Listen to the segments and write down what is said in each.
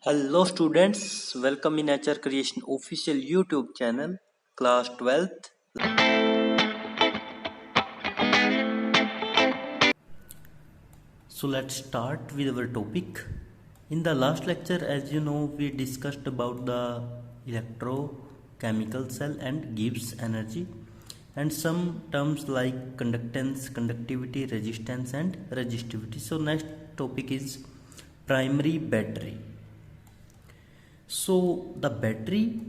Hello students, welcome in Nature Creation official YouTube channel, class 12th. So let's start with our topic. In the last lecture, as you know, we discussed about the electrochemical cell and Gibbs energy and some terms like conductance, conductivity, resistance and resistivity. So next topic is primary battery. So the battery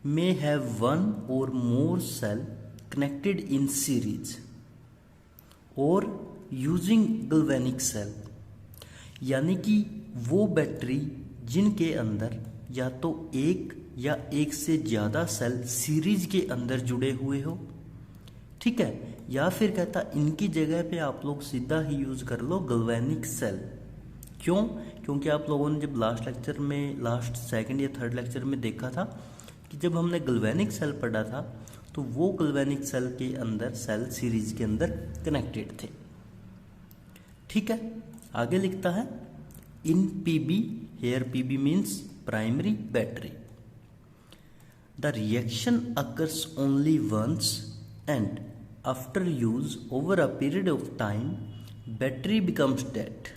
may have one or more cell connected in series और using गल्वेनिक cell, यानी कि वो battery जिनके अंदर या तो एक या एक से ज़्यादा सेल सीरीज के अंदर जुड़े हुए हो, ठीक है, या फिर कहता इनकी जगह पे आप लोग सीधा ही यूज़ कर लो गल्वेनिक सेल। क्यों? क्योंकि आप लोगों ने जब लास्ट सेकंड या थर्ड लेक्चर में देखा था कि जब हमने गल्वेनिक सेल पढ़ा था तो वो गल्वेनिक सेल के अंदर सेल सीरीज के अंदर कनेक्टेड थे। ठीक है, आगे लिखता है in PB, here PB means primary battery, the reaction occurs only once and after use over a period of time battery becomes dead.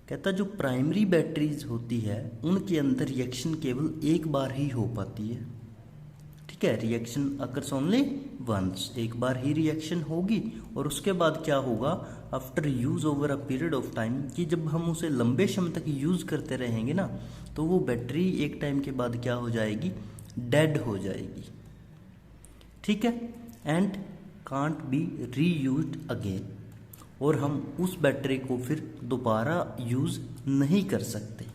कहता जो प्राइमरी बैटरीज होती है उनके अंदर रिएक्शन केवल एक बार ही हो पाती है। ठीक है, रिएक्शन अकर्स ओनली वंस, एक बार ही रिएक्शन होगी और उसके बाद क्या होगा, after use over a period of time, कि जब हम उसे लंबे समय तक यूज करते रहेंगे ना तो वो बैटरी एक टाइम के बाद क्या हो जाएगी, डेड हो जाएगी। ठीक है, and can't be reused again, और हम उस बैटरी को फिर दोबारा यूज नहीं कर सकते।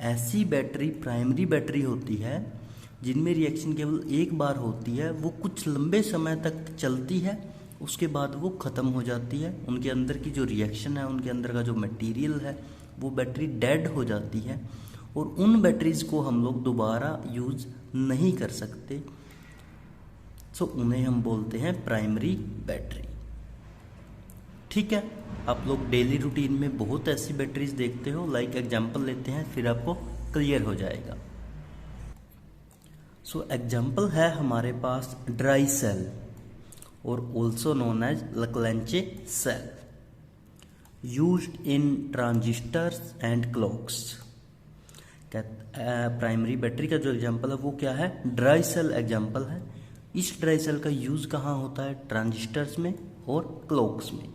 ऐसी बैटरी प्राइमरी बैटरी होती है जिनमें रिएक्शन केवल एक बार होती है, वो कुछ लंबे समय तक चलती है, उसके बाद वो ख़त्म हो जाती है, उनके अंदर की जो रिएक्शन है, उनके अंदर का जो मटेरियल है वो बैटरी डेड हो जाती है और उन बैटरीज को हम लोग दोबारा यूज नहीं कर सकते। सो उन्हें हम बोलते हैं प्राइमरी बैटरी। ठीक है, आप लोग डेली रूटीन में बहुत ऐसी बैटरीज देखते हो, लाइक एग्जाम्पल लेते हैं फिर आपको क्लियर हो जाएगा। सो एग्जाम्पल है हमारे पास ड्राई सेल और also known as Leclanche cell, used in transistors and clocks. Primary battery का जो एग्जाम्पल है वो क्या है, ड्राई सेल एग्जाम्पल है। इस ड्राई सेल का यूज कहाँ होता है, ट्रांजिस्टर्स में और क्लॉक्स में।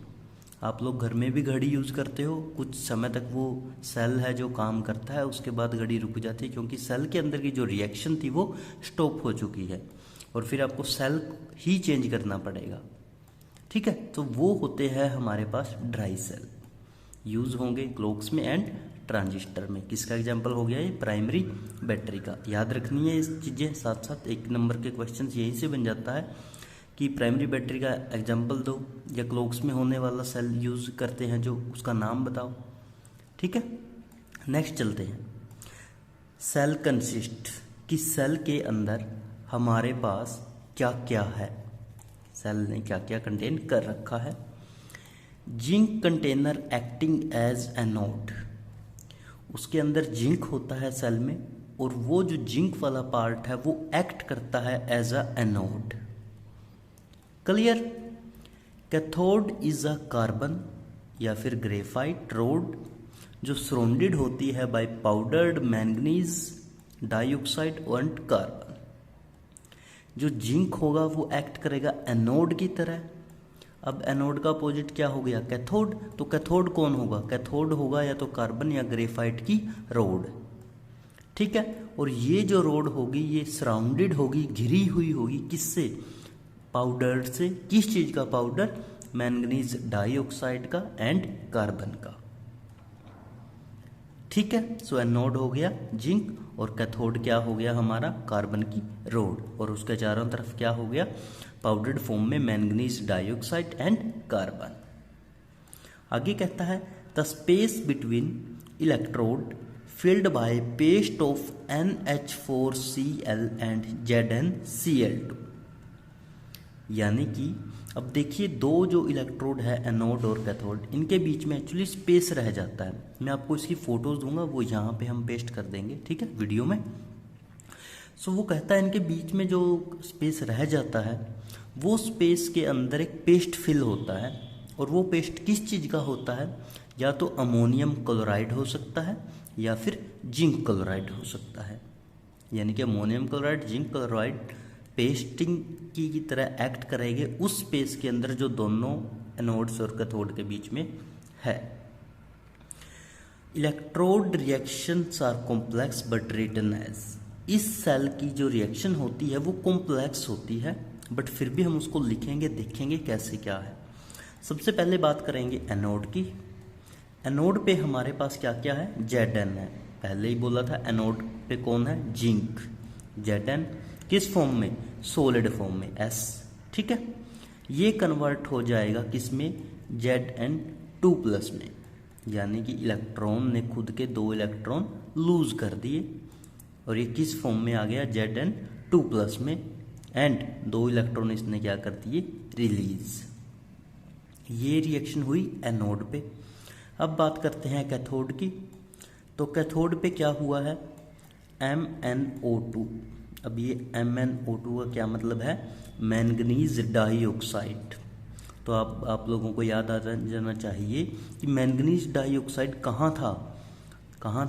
आप लोग घर में भी घड़ी यूज़ करते हो, कुछ समय तक वो सेल है जो काम करता है, उसके बाद घड़ी रुक जाती है क्योंकि सेल के अंदर की जो रिएक्शन थी वो स्टॉप हो चुकी है और फिर आपको सेल ही चेंज करना पड़ेगा। ठीक है, तो वो होते हैं हमारे पास ड्राई सेल, यूज़ होंगे क्लॉक्स में एंड ट्रांजिस्टर में। किसका एग्जाम्पल हो गया ये, प्राइमरी बैटरी का। याद रखनी है इस चीज़ें, साथ साथ एक नंबर के क्वेश्चन यहीं से बन जाता है कि प्राइमरी बैटरी का एग्जाम्पल दो या क्लॉक्स में होने वाला सेल यूज़ करते हैं जो, उसका नाम बताओ। ठीक है, नेक्स्ट चलते हैं। सेल कंसिस्ट, कि सेल के अंदर हमारे पास क्या क्या है, सेल ने क्या क्या कंटेन कर रखा है। Zinc container acting as anode, उसके अंदर जिंक होता है सेल में और वो जो जिंक वाला पार्ट है वो एक्ट करता है as a anode. Clear. Cathode is a carbon या फिर ग्रेफाइट रोड जो सराउंडेड होती है by powdered manganese dioxide and carbon. जो जिंक होगा वो एक्ट करेगा एनोड की तरह। अब एनोड का अपोजिट क्या हो गया, कैथोड। तो कैथोड कौन होगा, कैथोड होगा या तो कार्बन या ग्रेफाइट की रोड। ठीक है, और ये जो रोड होगी ये सराउंडेड होगी, घिरी हुई होगी किससे, पाउडर से। किस चीज का पाउडर, मैंगनीज डाइऑक्साइड का एंड कार्बन का। ठीक है, सो एनोड हो गया जिंक और कैथोड क्या हो गया हमारा, कार्बन की रोड, और उसके चारों तरफ क्या हो गया, पाउडर्ड फॉर्म में मैंगनीज डाइऑक्साइड एंड कार्बन। आगे कहता है the space between electrode filled by paste of NH4Cl and ZnCl2, यानी कि अब देखिए दो जो इलेक्ट्रोड है एनोड और कैथोड, इनके बीच में एक्चुअली स्पेस रह जाता है। मैं आपको इसकी फोटोज दूंगा, वो यहाँ पे हम पेस्ट कर देंगे, ठीक है, वीडियो में। सो वो कहता है इनके बीच में जो स्पेस रह जाता है वो स्पेस के अंदर एक पेस्ट फिल होता है, और वो पेस्ट किस चीज़ का होता है, या तो अमोनियम क्लोराइड हो सकता है या फिर जिंक क्लोराइड हो सकता है। यानी कि ammonium chloride, zinc chloride pasting की तरह एक्ट करेंगे उस स्पेस के अंदर जो दोनों एनोड्स और कैथोड के बीच में है। Electrode reactions are complex but written as, इस सेल की जो रिएक्शन होती है वो कॉम्प्लेक्स होती है, बट फिर भी हम उसको लिखेंगे, देखेंगे कैसे क्या है। सबसे पहले बात करेंगे एनोड की। एनोड पे हमारे पास क्या क्या है, Zn है, पहले ही बोला था। एनोड पे कौन है, जिंक। Zn किस फॉर्म में, सॉलिड फॉर्म में S, ठीक है। ये कन्वर्ट हो जाएगा किस में, Zn2+ में, यानी कि इलेक्ट्रॉन ने खुद के 2 इलेक्ट्रॉन लूज कर दिए और ये किस फॉर्म में आ गया, Zn2+ में, एंड 2 इलेक्ट्रॉन इसने क्या कर दिए, रिलीज। ये रिएक्शन हुई एनोड पे। अब बात करते हैं कैथोड की। तो कैथोड पे क्या हुआ है, MnO2। अब ये MnO2 का क्या मतलब है, मैंगनीज डाइऑक्साइड। तो आप लोगों को याद आ जाना चाहिए कि मैंगनीज डाइऑक्साइड कहाँ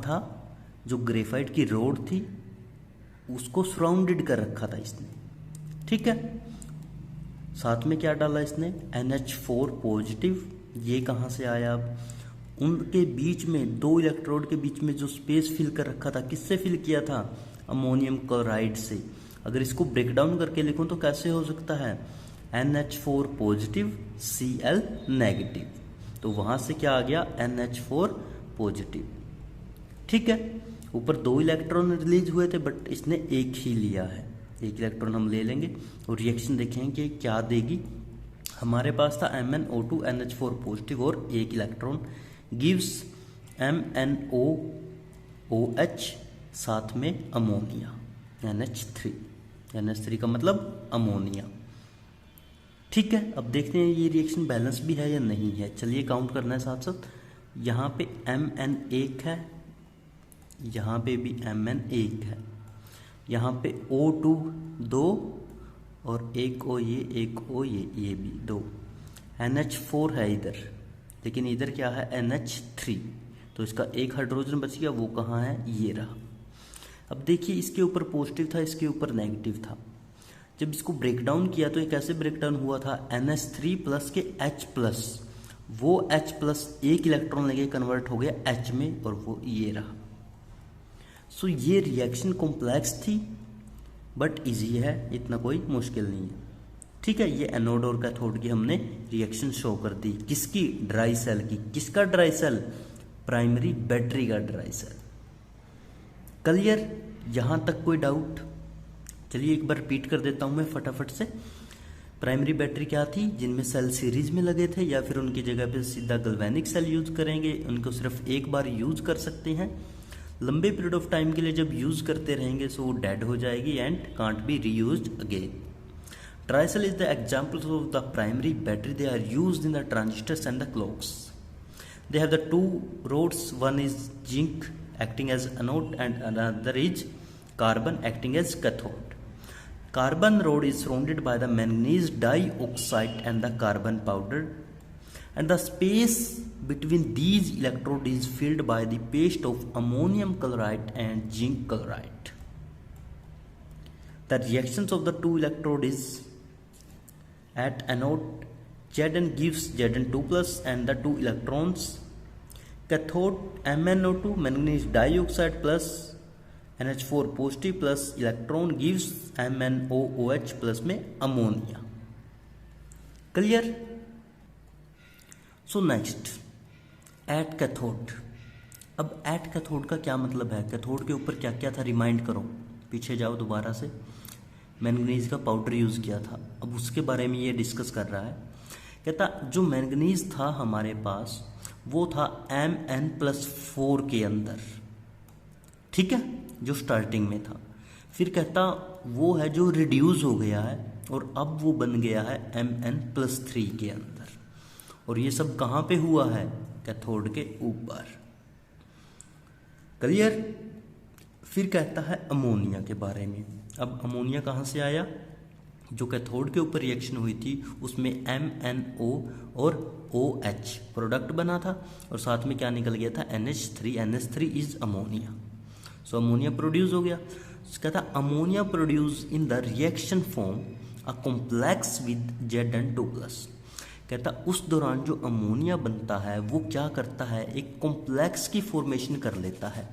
था, जो ग्रेफाइट की रोड थी उसको सराउंडेड कर रखा था इसने, ठीक है। साथ में क्या डाला इसने, NH4+। ये कहाँ से आया, अब उनके बीच में 2 इलेक्ट्रोड के बीच में जो स्पेस फिल कर रखा था, किससे फिल किया था, अमोनियम क्लोराइड से। अगर इसको ब्रेक डाउन करके लिखूं तो कैसे हो सकता है, NH4+, Cl-, तो वहां से क्या आ गया, NH4+, ठीक है। ऊपर 2 इलेक्ट्रॉन रिलीज हुए थे बट इसने एक ही लिया है, एक इलेक्ट्रॉन हम ले लेंगे और रिएक्शन देखेंगे क्या देगी। हमारे पास था MnO2 NH4+ और एक इलेक्ट्रॉन गिव्स MnOOH, साथ में अमोनिया NH3। NH3 का मतलब अमोनिया, ठीक है। अब देखते हैं ये रिएक्शन बैलेंस भी है या नहीं है। चलिए काउंट करना है साथ साथ। यहाँ पे Mn 1 है, यहाँ पे भी Mn 1 है, यहाँ पे O2 2 और एक O ये, एक O ये भी 2। NH4 है इधर, लेकिन इधर क्या है, NH3। तो इसका एक हाइड्रोजन बच गया, वो कहाँ है, ये रहा। अब देखिए इसके ऊपर पॉजिटिव था, इसके ऊपर नेगेटिव था। जब इसको ब्रेक डाउन किया तो ये कैसे ब्रेक डाउन हुआ था, NH3+ के H+, वो H+ एक इलेक्ट्रॉन लेके कन्वर्ट हो गया H में, और वो ये रहा। सो ये रिएक्शन कॉम्प्लेक्स थी बट इजी है, इतना कोई मुश्किल नहीं है, ठीक है। ये एनोड और कैथोड की हमने रिएक्शन शो कर दी, किसकी, ड्राई सेल की। किसका ड्राई सेल, प्राइमरी बैटरी का ड्राई सेल। क्लियर, यहां तक कोई डाउट। चलिए एक बार रिपीट कर देता हूं मैं फटाफट से। प्राइमरी बैटरी क्या थी, जिनमें सेल सीरीज में लगे थे, या फिर उनकी जगह पे सीधा गैल्वेनिक सेल यूज करेंगे, उनको सिर्फ एक बार यूज कर सकते हैं। लंबे पीरियड ऑफ टाइम के लिए जब यूज करते रहेंगे सो वो डेड हो जाएगी and can't be reused again. Dry cell is the examples of the primary battery. They are used in the transistors and the clocks. They have the 2 rods. One is zinc acting as anode and another is carbon acting as cathode. Carbon rod is surrounded by the manganese dioxide and the carbon powder, and the space between these electrodes is filled by the paste of ammonium chloride and zinc chloride. The reactions of the 2 electrode is at anode, Zn gives Zn2+ and the 2 electrons. Cathode, MnO2 manganese dioxide plus NH4+ plus electron gives MnOOH plus में ammonia. Clear. So next at cathode. अब at cathode का क्या मतलब है, cathode के ऊपर क्या क्या था, रिमाइंड करो, पीछे जाओ दोबारा से। मैंगनीज का पाउडर यूज़ किया था, अब उसके बारे में ये डिस्कस कर रहा है। कहता जो मैंगनीज था हमारे पास वो था Mn+4 के अंदर, ठीक है, जो स्टार्टिंग में था। फिर कहता वो है जो रिड्यूस हो गया है और अब वो बन गया है Mn+3 के अंदर। और ये सब कहाँ पे हुआ है? कैथोड के ऊपर। क्लियर? फिर कहता है अमोनिया के बारे में। अब अमोनिया कहाँ से आया? जो कैथोड के ऊपर रिएक्शन हुई थी उसमें MnO और OH प्रोडक्ट बना था और साथ में क्या निकल गया था? NH3 is ammonia. So ammonia produce हो गया। कहता ammonia produce in the reaction form a complex with Zn2+। कहता उस दौरान जो अमोनिया बनता है वो क्या करता है? एक कॉम्प्लेक्स की फॉर्मेशन कर लेता है।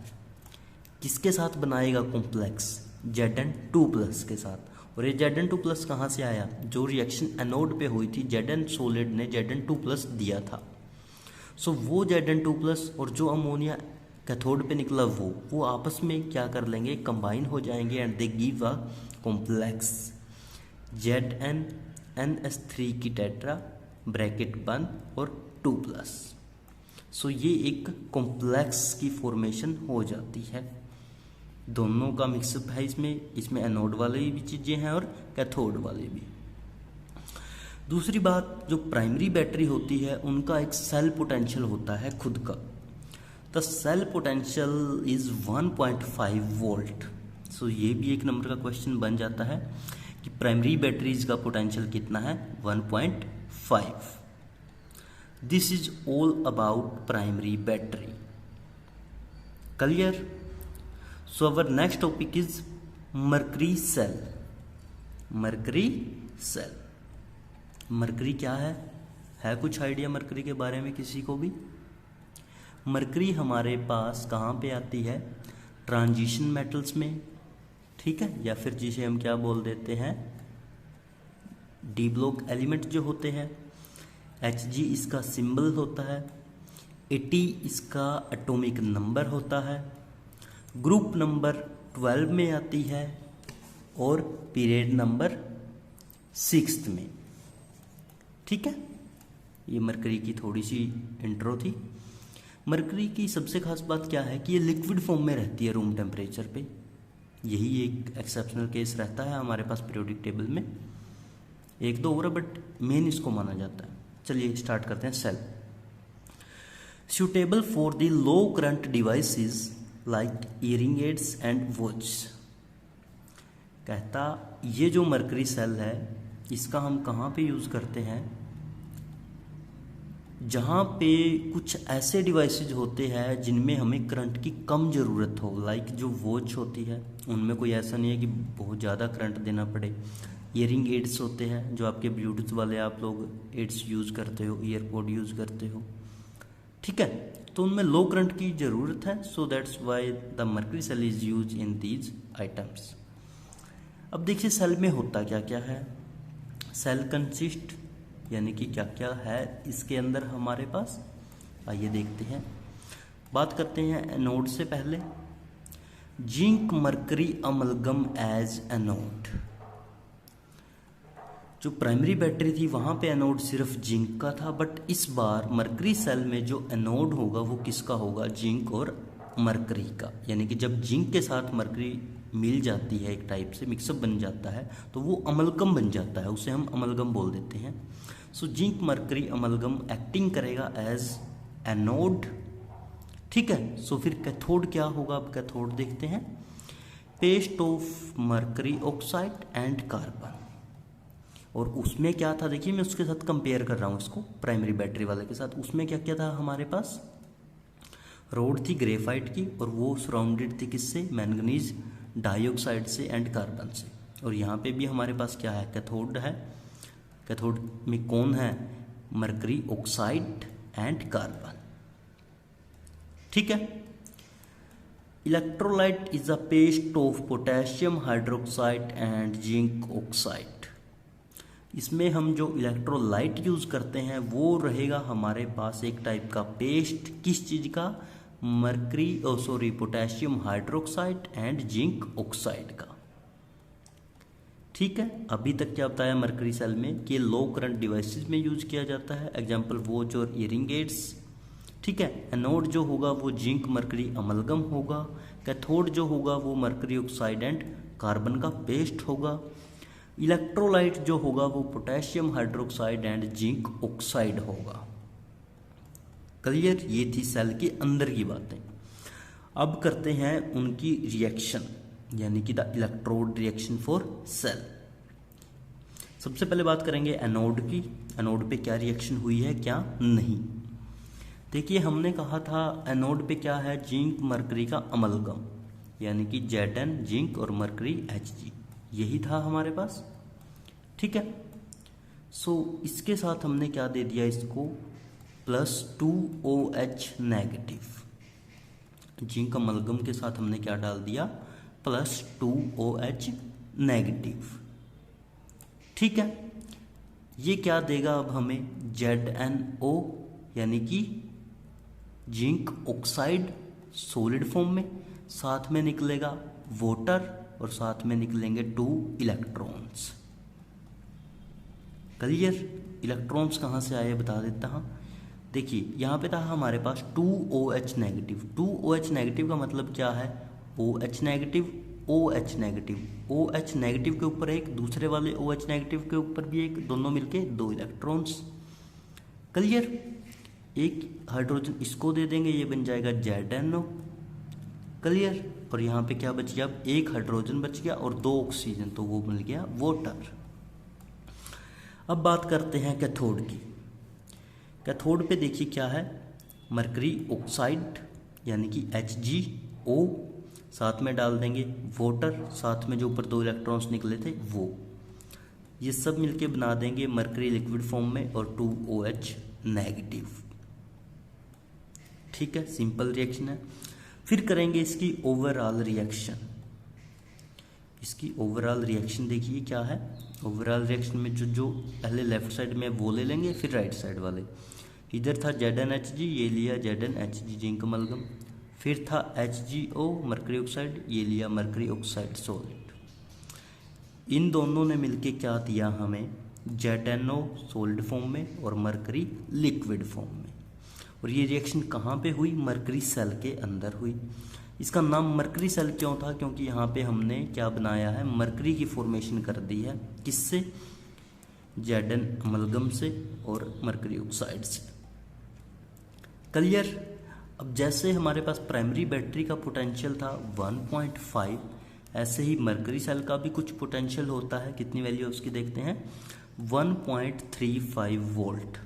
किसके साथ बनाएगा कॉम्प्लेक्स? Zn2+ के साथ। और ये Zn2+ कहाँ से आया? जो रिएक्शन एनोड पे हुई थी Zn सॉलिड ने Zn2+ दिया था। सो वो Zn2+ और जो अमोनिया कैथोड पे निकला वो आपस में क्या कर लेंगे? कंबाइन हो जाएंगे and they give a complex ZnNH3 की टेट्रा ब्रैकेट बंद और 2+। सो ये एक कॉम्प्लेक्स की फॉर्मेशन हो जाती है। दोनों का मिक्सअप है इसमें एनोड वाले भी चीज़ें हैं और कैथोड वाले भी। दूसरी बात, जो प्राइमरी बैटरी होती है उनका एक सेल पोटेंशियल होता है खुद का। The cell potential is 1.5 volt. So ये भी एक नंबर का क्वेश्चन बन जाता है कि प्राइमरी बैटरीज का पोटेंशियल कितना है? 1.5। This is all about primary battery. Clear? So our next topic is mercury cell. mercury cell. Mercury क्या है कुछ आइडिया मरकरी के बारे में किसी को भी? मरकरी हमारे पास कहाँ पे आती है? ट्रांजिशन मेटल्स में, ठीक है, या फिर जिसे हम क्या बोल देते हैं? डी ब्लॉक एलिमेंट जो होते हैं। Hg इसका सिंबल होता है, At इसका एटॉमिक नंबर होता है, ग्रुप नंबर 12 में आती है और पीरियड नंबर 6 में। ठीक है, ये मरकरी की थोड़ी सी इंट्रो थी। मरकरी की सबसे खास बात क्या है कि ये लिक्विड फॉर्म में रहती है रूम टेम्परेचर पे। यही एक एक्सेप्शनल केस रहता है हमारे पास पीरियोडिक टेबल में। एक दो और है बट मेन इसको माना जाता है। चलिए स्टार्ट करते हैं। Cell suitable for the low current devices like hearing aids and watch. कहता ये जो मरकरी सेल है इसका हम कहाँ पे यूज़ करते हैं? जहाँ पे कुछ ऐसे डिवाइसेज होते हैं जिनमें हमें करंट की कम ज़रूरत हो, लाइक जो वॉच होती है उनमें कोई ऐसा नहीं है कि बहुत ज़्यादा करंट देना पड़े। ईयरिंग एड्स होते हैं जो आपके ब्लूटूथ वाले आप लोग एड्स यूज़ करते हो, ईयरपोड यूज़ करते हो, ठीक है, तो उनमें लो करंट की ज़रूरत है। So that's why the mercury cell is use in these items. अब देखिए सेल में होता क्या क्या है। सेल कंसिस्ट यानी कि क्या क्या है इसके अंदर हमारे पास, आइए देखते हैं। बात करते हैं एनोड से पहले। Zinc mercury amalgam as anode. जो प्राइमरी बैटरी थी वहाँ पे एनोड सिर्फ जिंक का था, बट इस बार मरकरी सेल में जो एनोड होगा वो किसका होगा? जिंक और मरकरी का। यानी कि जब जिंक के साथ मरकरी मिल जाती है, एक टाइप से मिक्सअप बन जाता है, तो वो अमलगम बन जाता है, उसे हम अमलगम बोल देते हैं। So zinc mercury amalgam acting करेगा एज एनोड, ठीक है। सो फिर कैथोड क्या होगा? अब कैथोड देखते हैं। Paste of mercury oxide and carbon. और उसमें क्या था देखिए, मैं उसके साथ कंपेयर कर रहा हूँ इसको प्राइमरी बैटरी वाले के साथ। उसमें क्या क्या था हमारे पास? रोड थी ग्रेफाइट की और वो सराउंडेड थी किससे? मैंगनीज डाइऑक्साइड से एंड कार्बन से। और यहाँ पे भी हमारे पास क्या है? कैथोड है। कैथोड में कौन है? मरकरी ऑक्साइड एंड कार्बन, ठीक है। Electrolyte is a paste of potassium hydroxide and zinc oxide. इसमें हम जो इलेक्ट्रोलाइट यूज़ करते हैं वो रहेगा हमारे पास एक टाइप का पेस्ट। किस चीज़ का? Mercury potassium hydroxide and zinc oxide का, ठीक है। अभी तक क्या बताया मरकरी सेल में कि लो करंट डिवाइसेस में यूज किया जाता है, एग्जांपल वॉच और ईयरिंग एड्स, ठीक है। एनोड जो होगा वो जिंक मरकरी अमलगम होगा। कैथोड जो होगा वो मरकरी ऑक्साइड एंड कार्बन का पेस्ट होगा। इलेक्ट्रोलाइट जो होगा वो potassium hydroxide and zinc oxide होगा। क्लियर? ये थी सेल के अंदर की बातें। अब करते हैं उनकी रिएक्शन, यानी कि the electrode reaction for sale. सबसे पहले बात करेंगे एनोड की। एनोड पे क्या रिएक्शन हुई है, क्या नहीं। देखिए, हमने कहा था एनोड पे क्या है, जिंक मरकरी का अमलगम, यानी कि Zn जिंक और मरकरी Hg, यही था हमारे पास। ठीक है। सो इसके साथ हमने क्या दे दिया इसको, +2OH नेगेटिव। जिंक अमलगम के साथ हमने क्या डाल दिया, +2OH नेगेटिव। ठीक है। ये क्या देगा अब हमें, ZnO, यानी कि जिंक ऑक्साइड सॉलिड फॉर्म में, साथ में निकलेगा वाटर और साथ में निकलेंगे 2 इलेक्ट्रॉन्स। क्लियर? इलेक्ट्रॉन्स कहाँ से आए बता देता हूँ। देखिए, यहाँ पे था हमारे पास 2OH नेगेटिव। 2OH नेगेटिव का मतलब क्या है, OH negative, OH negative, OH negative के ऊपर एक, दूसरे वाले OH नेगेटिव के ऊपर भी एक, दोनों मिलके 2 इलेक्ट्रॉन्स। क्लियर? एक हाइड्रोजन इसको दे देंगे, ये बन जाएगा ZnO। क्लियर? और यहाँ पे क्या बच गया, अब एक हाइड्रोजन बच गया और 2 ऑक्सीजन, तो वो मिल गया वाटर। अब बात करते हैं कैथोड की। कैथोड पे देखिए क्या है, मरकरी ऑक्साइड यानी कि HgO, साथ में डाल देंगे वाटर, साथ में जो ऊपर 2 इलेक्ट्रॉन्स निकले थे वो, ये सब मिलके बना देंगे मरकरी लिक्विड फॉर्म में और 2OH नेगेटिव। ठीक है, सिंपल रिएक्शन है। फिर करेंगे इसकी ओवरऑल रिएक्शन। इसकी ओवरऑल रिएक्शन देखिए क्या है। ओवरऑल रिएक्शन में जो पहले लेफ्ट साइड में वो ले लेंगे, फिर राइट साइड वाले। इधर था ZnHg, ये लिया ZnHg जिंक अमलगम। फिर था HgO मरकरी ऑक्साइड, ये लिया मरकरी ऑक्साइड सॉलिड। इन दोनों ने मिलके क्या दिया हमें, ZnO सॉलिड फॉर्म में और मरकरी लिक्विड फॉर्म में। और ये रिएक्शन कहाँ पे हुई, मरकरी सेल के अंदर हुई। इसका नाम मरकरी सेल क्यों था, क्योंकि यहाँ पे हमने क्या बनाया है, मरकरी की फॉर्मेशन कर दी है। किससे, Zn अमलगम से और मरकरी ऑक्साइड से। क्लियर? अब जैसे हमारे पास प्राइमरी बैटरी का पोटेंशियल था 1.5, ऐसे ही मरकरी सेल का भी कुछ पोटेंशियल होता है। कितनी वैल्यू है उसकी देखते हैं, 1.35 वोल्ट।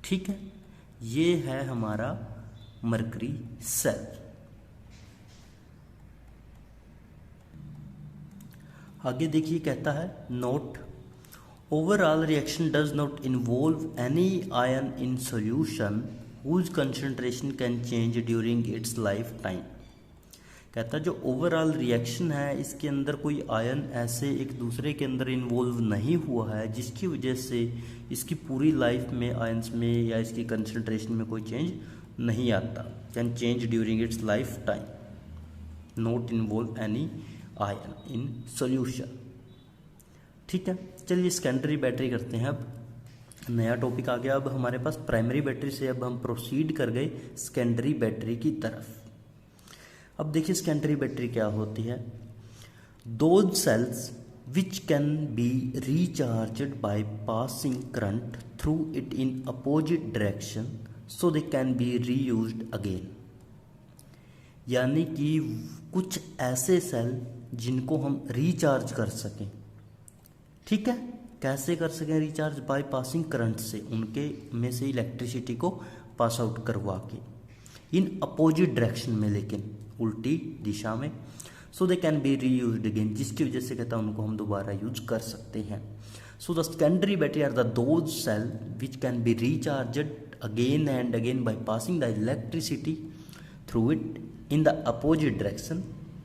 ठीक है, ये है हमारा मरकरी सेल। आगे देखिए कहता है, note overall reaction does not involve any ion in solution whose concentration can change during its lifetime. कहता है जो ओवरऑल रिएक्शन है इसके अंदर कोई आयन ऐसे एक दूसरे के अंदर इन्वॉल्व नहीं हुआ है जिसकी वजह से इसकी पूरी लाइफ में आयंस में या इसकी कंसंट्रेशन में कोई चेंज नहीं आता। Can change during its life time, not involve any ion in solution. ठीक है, चलिए सेकेंडरी बैटरी करते हैं। अब नया टॉपिक आ गया। अब हमारे पास प्राइमरी बैटरी से अब हम प्रोसीड कर गए सेकेंडरी बैटरी की तरफ। अब देखिए सेकेंडरी बैटरी क्या होती है, those cells which can be recharged by passing current through it in opposite direction so they can be reused again. यानी कि कुछ ऐसे सेल जिनको हम रिचार्ज कर सकें। ठीक है, कैसे कर सकें रिचार्ज, बाय पासिंग करंट से, उनके में से इलेक्ट्रिसिटी को पास आउट करवा के, इन अपोजिट डायरेक्शन में, लेकिन उल्टी दिशा में। So they can be reused again, जिसकी वजह से कहता है उनको हम दोबारा यूज कर सकते हैं। So the secondary battery are the those cell which can be recharged again and again by passing the electricity through it in the opposite direction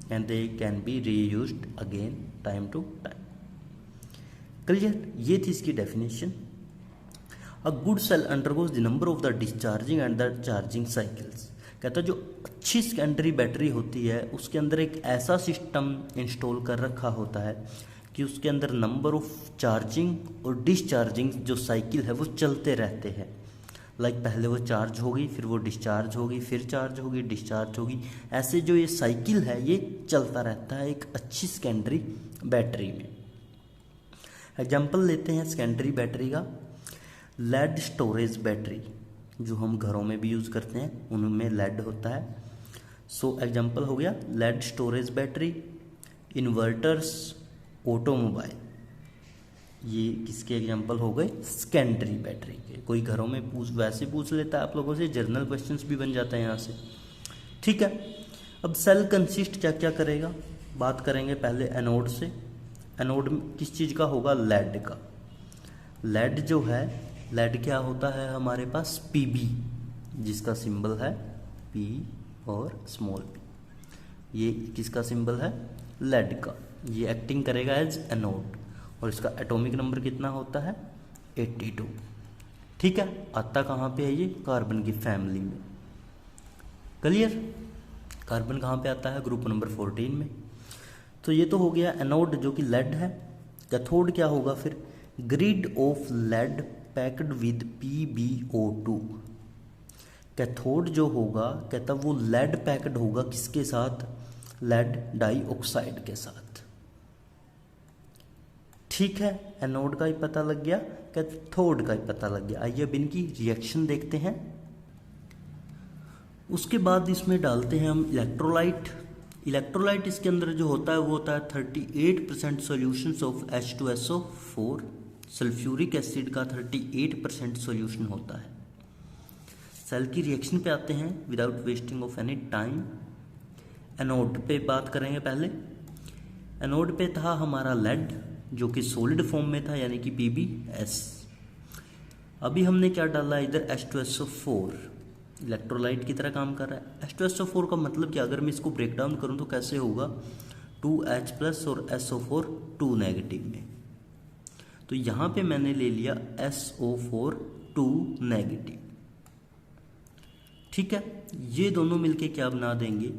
and they can be reused again time to time. Clear? ये थी इसकी definition. A good cell undergoes the number of the discharging and the charging cycles. कहता है जो अच्छी secondary battery होती है उसके अंदर एक ऐसा सिस्टम इंस्टॉल कर रखा होता है कि उसके अंदर नंबर ऑफ चार्जिंग और डिस्चार्जिंग जो साइकिल है वो चलते रहते हैं। लाइक पहले वो चार्ज होगी, फिर वो डिस्चार्ज होगी, फिर चार्ज होगी, डिस्चार्ज होगी। ऐसे जो ये साइकिल है ये चलता रहता है एक अच्छी सेकेंडरी बैटरी में। एग्जाम्पल लेते हैं सेकेंडरी बैटरी का, लेड स्टोरेज बैटरी जो हम घरों में भी यूज़ करते हैं, उनमें लेड होता है। सो एग्जाम्पल हो गया lead storage battery, inverters, automobile. ये किसके एग्जाम्पल हो गए? सेकेंडरी बैटरी के। कोई घरों में वैसे पूछ लेता है आप लोगों से, जर्नल क्वेश्चंस भी बन जाता है यहाँ से। ठीक है, अब सेल कंसिस्ट क्या क्या करेगा, बात करेंगे पहले एनोड से। एनोड किस चीज़ का होगा? लेड का। लेड जो है, लेड क्या होता है हमारे पास? पीबी, जिसका सिंबल है पी और स्मॉल पी। ये किसका सिंबल है? लेड का। ये एक्टिंग करेगा एज एनोड और इसका एटॉमिक नंबर कितना होता है? 82। ठीक है, आता कहाँ पे है ये? कार्बन की फैमिली में। क्लियर? कार्बन कहाँ पे आता है? ग्रुप नंबर 14 में। तो ये तो हो गया एनोड जो कि लेड है। कैथोड क्या होगा फिर? Grid of lead packed with PbO2। Cathode जो होगा, कहता वो लेड पैक्ड होगा किसके साथ? लेड डाइऑक्साइड के साथ। ठीक है, एनोड का ही पता लग गया, कैथोड का ही पता लग गया। आइए अब इनकी रिएक्शन देखते हैं। उसके बाद इसमें डालते हैं हम इलेक्ट्रोलाइट। इलेक्ट्रोलाइट इसके अंदर जो होता है वो होता है 38% solutions of H2SO4। Sulphuric acid का 38% सॉल्यूशन होता है। सेल की रिएक्शन पे आते हैं without wasting of any time. Anode पे बात करेंगे पहले। एनोड पे था हमारा लेड जो कि सॉलिड फॉर्म में था, यानी कि PbS। अभी हमने क्या डाला इधर? H2SO4। इलेक्ट्रोलाइट की तरह काम कर रहा है। H2SO4 का मतलब क्या? अगर मैं इसको ब्रेक डाउन करूँ तो कैसे होगा? 2H+ और SO4 2 नेगेटिव में। तो यहाँ पे मैंने ले लिया SO4 2 नेगेटिव। ठीक है, ये दोनों मिलके क्या बना देंगे?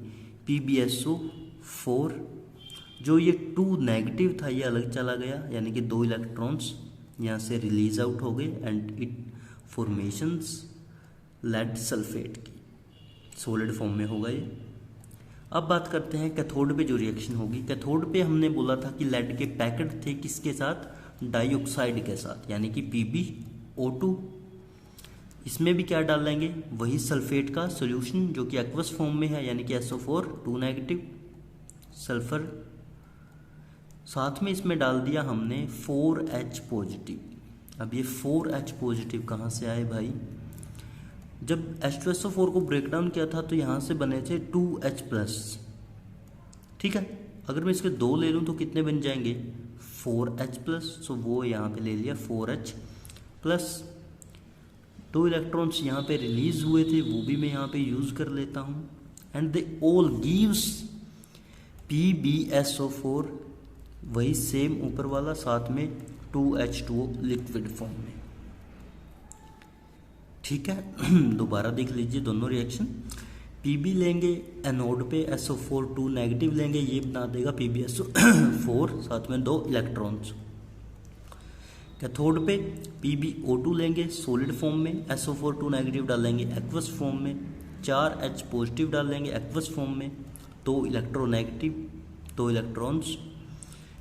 PbSO4। जो ये 2 नेगेटिव था ये अलग चला गया, यानी कि 2 इलेक्ट्रॉन्स यहाँ से रिलीज आउट हो गए and it formations lead sulphate की, सॉलिड फॉर्म में होगा ये। अब बात करते हैं कैथोड पे जो रिएक्शन होगी। कैथोड पे हमने बोला था कि लेड के पैकेट थे किसके साथ? डाइऑक्साइड के साथ, यानी कि PbO2। इसमें भी क्या डालेंगे? वही सल्फेट का सॉल्यूशन जो कि एक्वस फॉर्म में है, यानी कि SO4 2 नेगेटिव सल्फर। साथ में इसमें डाल दिया हमने 4H पॉजिटिव। अब ये 4H पॉजिटिव कहाँ से आए भाई? जब H2SO4 को ब्रेक डाउन किया था तो यहाँ से बने थे 2H+। ठीक है, अगर मैं इसके 2 ले लूँ तो कितने बन जाएंगे? 4H+। सो वो यहाँ पे ले लिया 4H+। 2 इलेक्ट्रॉन्स यहाँ पे रिलीज हुए थे, वो भी मैं यहाँ पे यूज कर लेता हूँ। And they all gives PbSO4, वही सेम ऊपर वाला, साथ में 2H2O लिक्विड फॉर्म में। ठीक है, दोबारा देख लीजिए दोनों रिएक्शन। Pb लेंगे एनोड पे, SO4 2 नेगेटिव लेंगे, ये बना देगा PbSO4 साथ में 2 इलेक्ट्रॉन्स। कैथोड पे PbO2 लेंगे सॉलिड फॉर्म में, SO4 2 नेगेटिव डालेंगे एक्वस फॉर्म में, 4H पॉजिटिव डालेंगे एक्वस फॉर्म में, 2 इलेक्ट्रोनेगेटिव 2 इलेक्ट्रॉन्स,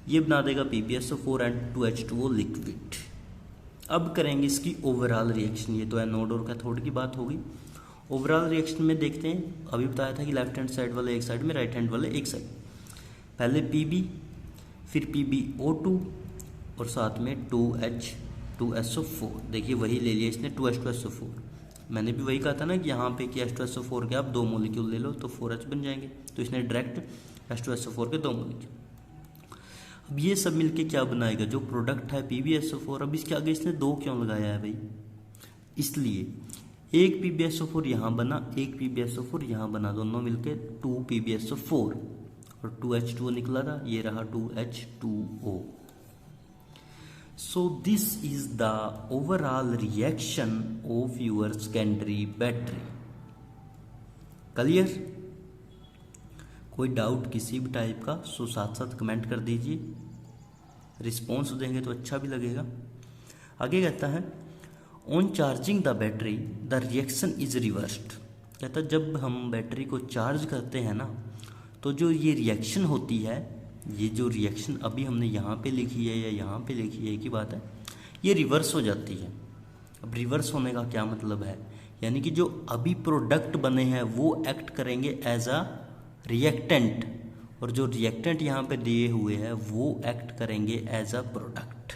ये बना देगा PbSO4 एंड 2H2O लिक्विड। अब करेंगे इसकी ओवरऑल रिएक्शन। ये तो एनोड और कैथोड की बात होगी। ओवरऑल रिएक्शन में देखते हैं, अभी बताया था कि लेफ्ट हैंड साइड वाले एक साइड में, राइट हैंड वाले एक साइड। पहले Pb, फिर PbO2 और साथ में 2H2SO4। देखिए वही ले लिया इसने 2H2SO4। मैंने भी वही कहा था ना कि यहाँ पे कि H2SO4 के आप 2 मॉलिक्यूल ले लो तो 4H बन जाएंगे, तो इसने डायरेक्ट H2SO4 के 2 मॉलिक्यूल। अब ये सब मिलके क्या बनाएगा? जो प्रोडक्ट है PbSO4। अब इसके आगे इसने 2 क्यों लगाया है भाई? इसलिए एक PbSO4 यहाँ बना, एक PbSO4 यहाँ बना, दोनों मिलके 2 PbSO4 और 2H2O निकला था, ये रहा 2H2O। So this is the overall reaction of your secondary battery. Clear? कोई डाउट किसी भी टाइप का सो साथ साथ कमेंट कर दीजिए, रिस्पॉन्स देंगे तो अच्छा भी लगेगा। आगे कहता है on charging the battery the reaction is reversed. कहता जब हम बैटरी को चार्ज करते हैं ना, तो जो ये रिएक्शन होती है, ये जो रिएक्शन अभी हमने यहाँ पे लिखी है या यहाँ पे लिखी है, एक ही बात है, ये रिवर्स हो जाती है। अब रिवर्स होने का क्या मतलब है, यानी कि जो अभी प्रोडक्ट बने हैं वो एक्ट करेंगे एज अ रिएक्टेंट, और जो रिएक्टेंट यहाँ पे दिए हुए हैं वो एक्ट करेंगे एज अ प्रोडक्ट।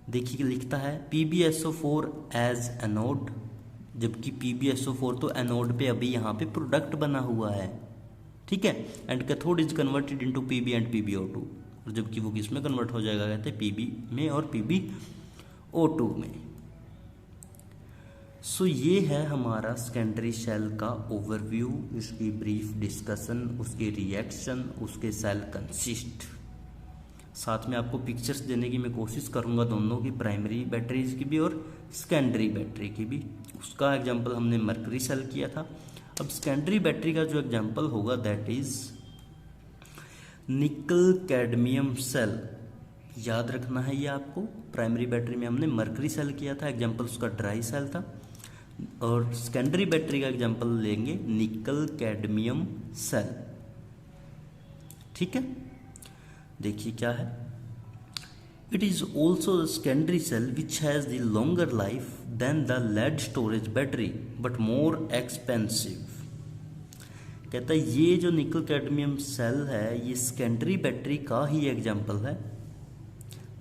देखिए लिखता है PbSO4 एज एनोड, जबकि PbSO4 तो एनोड पे अभी यहाँ पे प्रोडक्ट बना हुआ है, ठीक है। And cathode is converted into Pb and PbO2, और जबकि वो किस में कन्वर्ट हो जाएगा, कहते हैं Pb में और PbO2 में। सो ये है हमारा सेकेंडरी सेल का ओवरव्यू, इसकी ब्रीफ डिस्कशन, उसके रिएक्शन, उसके सेल कंसिस्ट। साथ में आपको पिक्चर्स देने की मैं कोशिश करूंगा दोनों की, प्राइमरी बैटरीज की भी और सेकेंडरी बैटरी की भी। उसका एग्जांपल हमने मर्करी सेल किया था। अब सेकेंडरी बैटरी का जो एग्जांपल होगा that is nickel cadmium cell. याद रखना है ये आपको। प्राइमरी बैटरी में हमने मर्करी सेल किया था, एग्जांपल उसका ड्राई सेल था, और सेकेंडरी बैटरी का एग्जांपल लेंगे निकल कैडमियम सेल, ठीक है। देखिए क्या है, it is also the secondary cell which has the longer life than the lead storage battery but more expensive. कहता है ये जो निकल कैडमियम सेल है ये सेकेंडरी बैटरी का ही एग्जाम्पल है,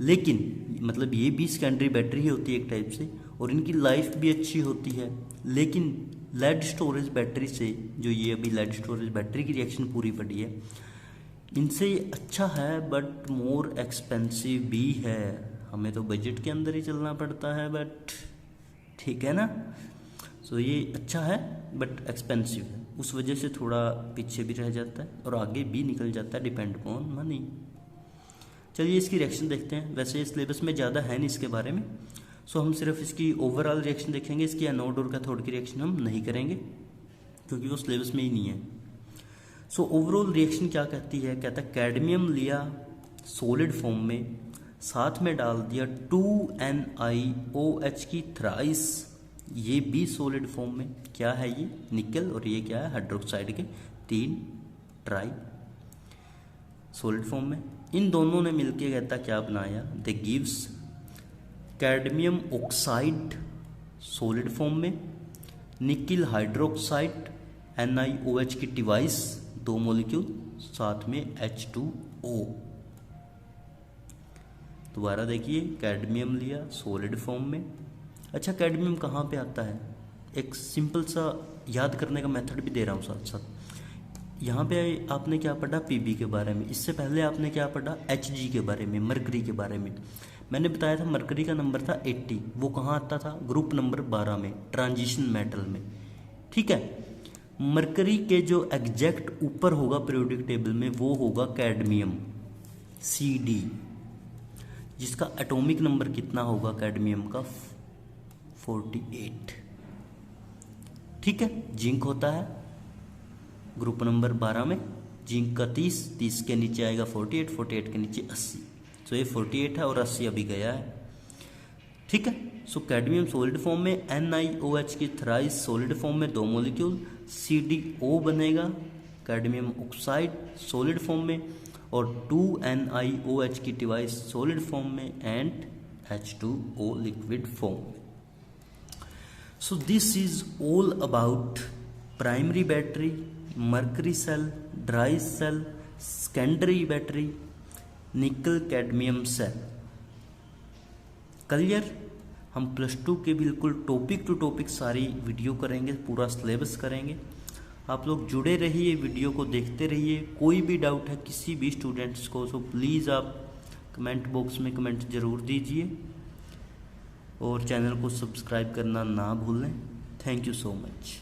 लेकिन मतलब ये भी सेकेंडरी बैटरी ही होती है एक टाइप से, और इनकी लाइफ भी अच्छी होती है, लेकिन लेड स्टोरेज बैटरी से, जो ये अभी लेड स्टोरेज बैटरी की रिएक्शन पूरी पड़ी है, इनसे ये अच्छा है बट मोर एक्सपेंसिव भी है। हमें तो बजट के अंदर ही चलना पड़ता है, बट ठीक है ना। सो ये अच्छा है बट एक्सपेंसिव है, उस वजह से थोड़ा पीछे भी रह जाता है और आगे भी निकल जाता है, डिपेंड अपॉन मनी। चलिए इसकी रिएक्शन देखते हैं। वैसे सिलेबस में ज़्यादा है नहीं इसके बारे में, सो हम सिर्फ इसकी ओवरऑल रिएक्शन देखेंगे। इसकी एनोड और कैथोड की रिएक्शन हम नहीं करेंगे क्योंकि वो सिलेबस में ही नहीं है। सो ओवरऑल रिएक्शन क्या कहती है, कहता है कैडमियम लिया सॉलिड फॉर्म में, साथ में डाल दिया 2NiOH की थ्राइस, ये भी सॉलिड फॉर्म में, क्या है ये निकल, और ये क्या है हाइड्रोक्साइड के 3 ट्राई सॉलिड फॉर्म में। इन दोनों ने मिलके कहता क्या बनाया, they gives cadmium oxide solid form में, निकिल हाइड्रोक्साइड NiOH की डिवाइस 2 मॉलिक्यूल, साथ में H2O। दोबारा देखिए, कैडमियम लिया सॉलिड फॉर्म में। अच्छा कैडमियम कहाँ पे आता है, एक सिंपल सा याद करने का मेथड भी दे रहा हूँ साथ साथ। यहाँ पे आपने क्या पढ़ा Pb के बारे में, इससे पहले आपने क्या पढ़ा Hg के बारे में, मरकरी के बारे में। मैंने बताया था मरकरी का नंबर था 80, वो कहाँ आता था, ग्रुप नंबर 12 में, ट्रांजिशन मेटल में, ठीक है। मरकरी के जो एग्जैक्ट ऊपर होगा पीरियोडिक टेबल में वो होगा कैडमियम Cd, जिसका एटॉमिक नंबर कितना होगा कैडमियम का 48, ठीक है। जिंक होता है ग्रुप नंबर 12 में, जिंक का 30 के नीचे आएगा 48 के नीचे 80, तो ये 48 है और 80 अभी गया है, ठीक है। सो कैडमियम सॉलिड फॉर्म में, NiOH की थ्राइस सॉलिड फॉर्म में 2 मॉलिक्यूल, CdO बनेगा कैडमियम ऑक्साइड सॉलिड फॉर्म में, और 2NiOH की डिवाइस सॉलिड फॉर्म में, एंड H2O लिक्विड फॉर्म में। So this is all about primary battery, mercury cell, dry cell, secondary battery, nickel cadmium cell. Clear. हम +2 के बिल्कुल topic to topic सारी video करेंगे, पूरा सिलेबस करेंगे। आप लोग जुड़े रहिए, वीडियो को देखते रहिए। कोई भी डाउट है किसी भी स्टूडेंट्स को, सो प्लीज़ आप कमेंट बॉक्स में कमेंट ज़रूर दीजिए, और चैनल को सब्सक्राइब करना ना भूलें। Thank you so much.